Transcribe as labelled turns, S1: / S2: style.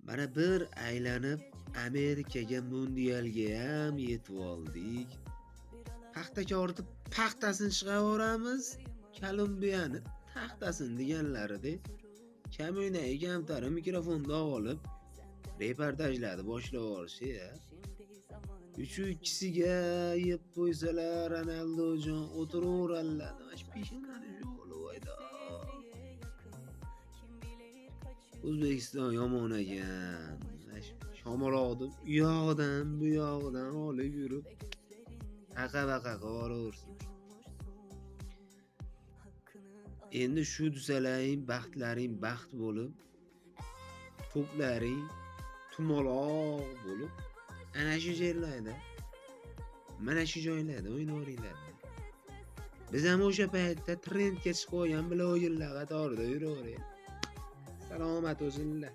S1: Mana bir aylanib Amerikaga mundialga ham yetib oldik. Paxtakorni paxtasini chiqavoramiz, Kolumbiyani taxtasini deganlarida Kamo'ynaga kamtari mikrofonni olib reportajlarni boshlab yuborishdi-ya. 3-2siga yeb qo'ysalar Ronaldojon o'tiraveradilar. Nima peshinani yo'li voyda. O'zbekiston yomon ekan. Shomorodib u yoqdan bu yoqdan olib yurib aqa-baqa qilib. Endi shu desalaring baxtlaring baxt bo'lib, to'plaring tumaloq bo'lib, ana shu yerlarda, mana shu joylarda o'ynaveringlar. Biz ham o'sha paytda trendga chiqib qolgan blogerlar qatorida yuraveraylik. Salomat o'zinglar.